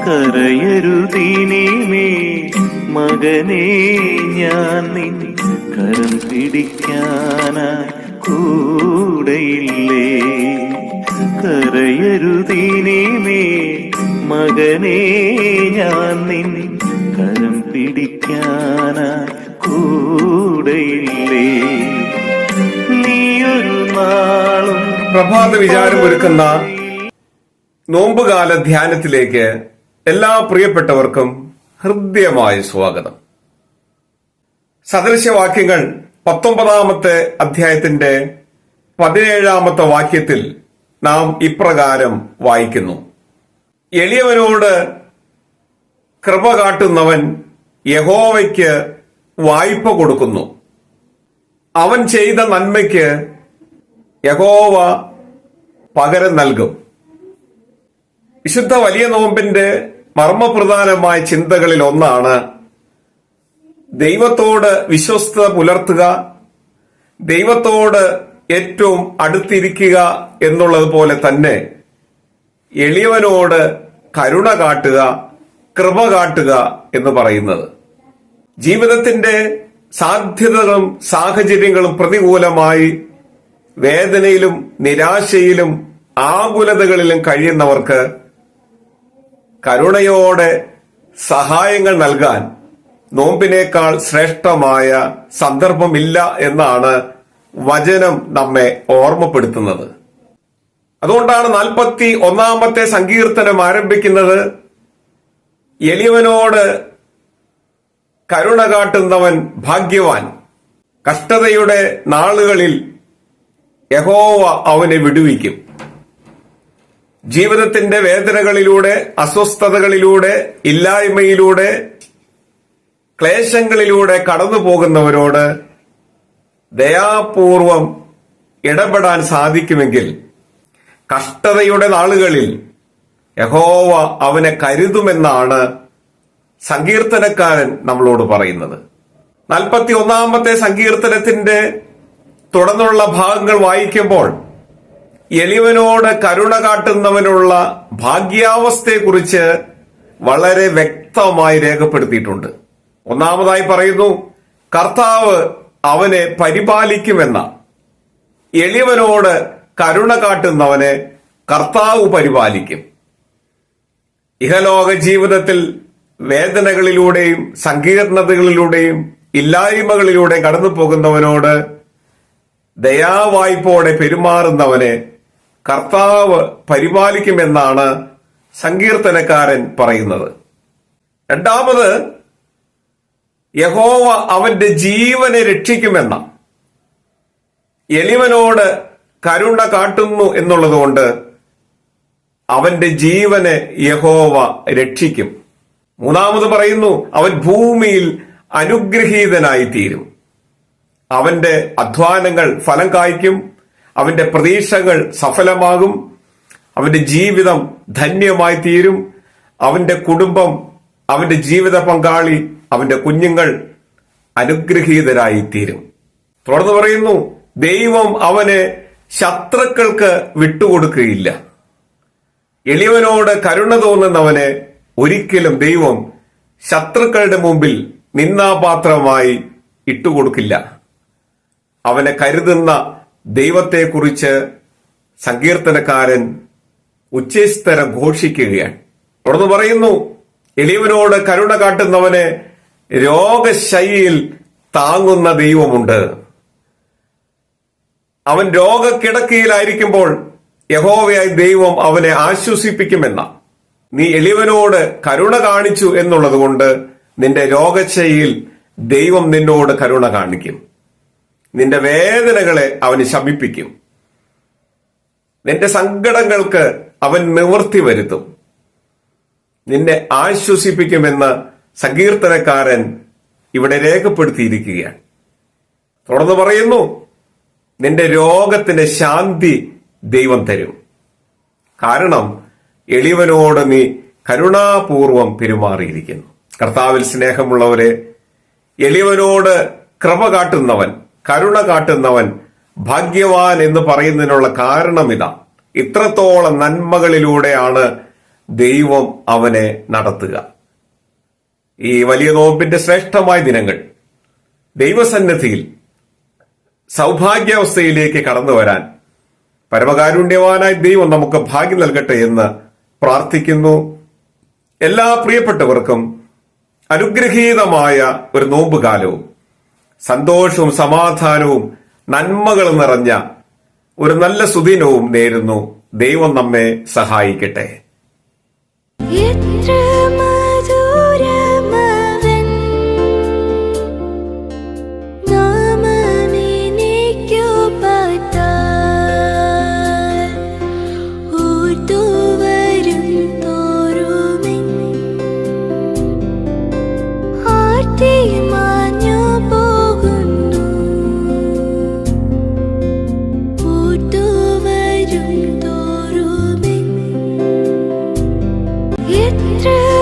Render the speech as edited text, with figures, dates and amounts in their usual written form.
കരയരുതീനീമേ മകനേ, ഞാൻ നിൻ കരം പിടിക്കാനായി കൂടെയില്ലേ. കരയരുതീനീമേ മകനേ, ഞാൻ നിൻ കരം പിടിക്കാനായി കൂടെയില്ലേ. നീയൊരു നാളും പ്രഭാത വിചാരം ഒരുക്കുന്ന നോമ്പുകാല ധ്യാനത്തിലേക്ക് എല്ലാ പ്രിയപ്പെട്ടവർക്കും ഹൃദ്യമായ സ്വാഗതം. സദൃശവാക്യങ്ങൾ 19-ാമത്തെ അധ്യായത്തിന്റെ 17-ാമത്തെ വാക്യത്തിൽ നാം ഇപ്രകാരം വായിക്കുന്നു: എളിയവനോട് കൃപ കാട്ടുന്നവൻ യഹോവയ്ക്ക് വായ്പ കൊടുക്കുന്നു. അവൻ ചെയ്ത നന്മയ്ക്ക് യഹോവ പകരം നൽകും. വിശുദ്ധ വലിയ നോമ്പിന്റെ മർമ്മപ്രധാനമായ ചിന്തകളിൽ ഒന്നാണ് ദൈവത്തോട് വിശ്വസ്തത പുലർത്തുക, ദൈവത്തോട് ഏറ്റവും അടുത്തിരിക്കുക എന്നുള്ളതുപോലെ തന്നെ എളിയവനോട് കരുണ കാട്ടുക, കൃപ കാട്ടുക എന്ന് പറയുന്നത്. ജീവിതത്തിന്റെ സാധ്യതകളും സാഹചര്യങ്ങളും പ്രതികൂലമായി വേദനയിലും നിരാശയിലും ആകുലതകളിലും കഴിയുന്നവർക്ക് കരുണയോടെ സഹായങ്ങൾ നൽകാൻ നോമ്പിനേക്കാൾ ശ്രേഷ്ഠമായ സന്ദർഭമില്ല എന്നാണ് വചനം നമ്മെ ഓർമ്മപ്പെടുത്തുന്നത്. അതുകൊണ്ടാണ് 41-ാമത്തെ സങ്കീർത്തനം ആരംഭിക്കുന്നത്: എളിയവനോട് കരുണ കാട്ടുന്നവൻ ഭാഗ്യവാൻ, കഷ്ടതയുടെ നാളുകളിൽ യഹോവ അവനെ വിടുവിക്കും. ജീവിതത്തിന്റെ വേദനകളിലൂടെ, അസ്വസ്ഥതകളിലൂടെ, ഇല്ലായ്മയിലൂടെ, ക്ലേശങ്ങളിലൂടെ കടന്നു പോകുന്നവരോട് ദയാപൂർവം ഇടപെടാൻ സാധിക്കുമെങ്കിൽ കഷ്ടതയുടെ നാളുകളിൽ യഹോവ അവനെ കരുതുമെന്നാണ് സങ്കീർത്തനക്കാരൻ നമ്മളോട് പറയുന്നത്. 41-ാമത്തെ സങ്കീർത്തനത്തിന്റെ തുടർന്നുള്ള ഭാഗങ്ങൾ വായിക്കുമ്പോൾ എളിയവനോട് കരുണ കാട്ടുന്നവനുള്ള ഭാഗ്യാവസ്ഥയെക്കുറിച്ച് വളരെ വ്യക്തമായി രേഖപ്പെടുത്തിയിട്ടുണ്ട്. ഒന്നാമതായി പറയുന്നു, കർത്താവ് അവനെ പരിപാലിക്കുമെന്ന. എളിയവനോട് കരുണ കാട്ടുന്നവനെ കർത്താവ് പരിപാലിക്കും. ഇഹലോക ജീവിതത്തിൽ വേദനകളിലൂടെയും സങ്കീർണതകളിലൂടെയും ഇല്ലായ്മകളിലൂടെയും കടന്നു പോകുന്നവനോട് ദയാവായ്പോടെ പെരുമാറുന്നവനെ കർത്താവ് പരിപാലിക്കുമെന്നാണ് സങ്കീർത്തനക്കാരൻ പറയുന്നത്. രണ്ടാമത്, യഹോവ അവന്റെ ജീവനെ രക്ഷിക്കുമെന്ന. എളിയവനോട് കരുണ കാട്ടുന്നു എന്നുള്ളതുകൊണ്ട് അവന്റെ ജീവനെ യഹോവ രക്ഷിക്കും. മൂന്നാമത് പറയുന്നു, അവൻ ഭൂമിയിൽ അനുഗ്രഹീതനായി തീരും. അവന്റെ അധ്വാനങ്ങൾ ഫലം കായ്ക്കും, അവന്റെ പ്രതീക്ഷകൾ സഫലമാകും, അവന്റെ ജീവിതം ധന്യമായി തീരും, അവന്റെ കുടുംബം, അവന്റെ ജീവിത പങ്കാളി, അവന്റെ കുഞ്ഞുങ്ങൾ അനുഗ്രഹീതരായി തീരും. തുടർന്ന് പറയുന്നു, ദൈവം അവനെ ശത്രുക്കൾക്ക് വിട്ടുകൊടുക്കുകയില്ല. എളിയവനോട് കരുണ തോന്നുന്നവനെ ഒരിക്കലും ദൈവം ശത്രുക്കളുടെ മുമ്പിൽ നിന്ദാപാത്രമായി ഇട്ടുകൊടുക്കില്ല. അവനെ കരുതുന്ന ദൈവത്തെക്കുറിച്ച് സങ്കീർത്തനക്കാരൻ ഉച്ചസ്ഥരം ഘോഷിക്കുകയാണ്. തുടർന്ന് പറയുന്നു, എളിയവനോട് കരുണ കാട്ടുന്നവനെ രോഗശയ്യയിൽ താങ്ങുന്ന ദൈവമുണ്ട്. അവൻ രോഗക്കിടക്കയിലായിരിക്കുമ്പോൾ യഹോവയായ ദൈവം അവനെ ആശ്വസിപ്പിക്കുമെന്ന. നീ എളിയവനോട് കരുണ കാണിച്ചു എന്നുള്ളത് കൊണ്ട് നിന്റെ രോഗശയ്യയിൽ ദൈവം നിന്നോട് കരുണ കാണിക്കും. നിന്റെ വേദനകളെ അവന് ശമിപ്പിക്കും. നിന്റെ സങ്കടങ്ങൾക്ക് അവൻ നിവൃത്തി വരുത്തും. നിന്നെ ആശ്വസിപ്പിക്കുമെന്ന് സങ്കീർത്തനക്കാരൻ ഇവിടെ രേഖപ്പെടുത്തിയിരിക്കുകയാണ്. തുടർന്ന് പറയുന്നു, നിന്റെ രോഗത്തിന്റെ ശാന്തി ദൈവം തരും. കാരണം എളിയവനോട് നീ കരുണാപൂർവം പെരുമാറിയിരിക്കുന്നു. കർത്താവിൽ സ്നേഹമുള്ളവരെ, എളിയവനോട് കൃപ കാട്ടുന്നവൻ, കരുണ കാട്ടുന്നവൻ ഭാഗ്യവാൻ എന്ന് പറയുന്നതിനുള്ള കാരണം ഇതാ. ഇത്രത്തോളം നന്മകളിലൂടെയാണ് ദൈവം അവനെ നടത്തുക. ഈ വലിയ നോമ്പിന്റെ ശ്രേഷ്ഠമായ ദിനങ്ങൾ ദൈവസന്നിധിയിൽ സൗഭാഗ്യാവസ്ഥയിലേക്ക് കടന്നു വരാൻ പരമകാരുണ്യവാനായ ദൈവം നമുക്ക് ഭാഗ്യം നൽകട്ടെ എന്ന് പ്രാർത്ഥിക്കുന്നു. എല്ലാ പ്രിയപ്പെട്ടവർക്കും അനുഗ്രഹീതമായ ഒരു നോമ്പുകാലവും സന്തോഷവും സമാധാനവും നന്മകളും നിറഞ്ഞ ഒരു നല്ല സുദിനവും നേരുന്നു. ദൈവം നമ്മെ സഹായിക്കട്ടെ. എത്ര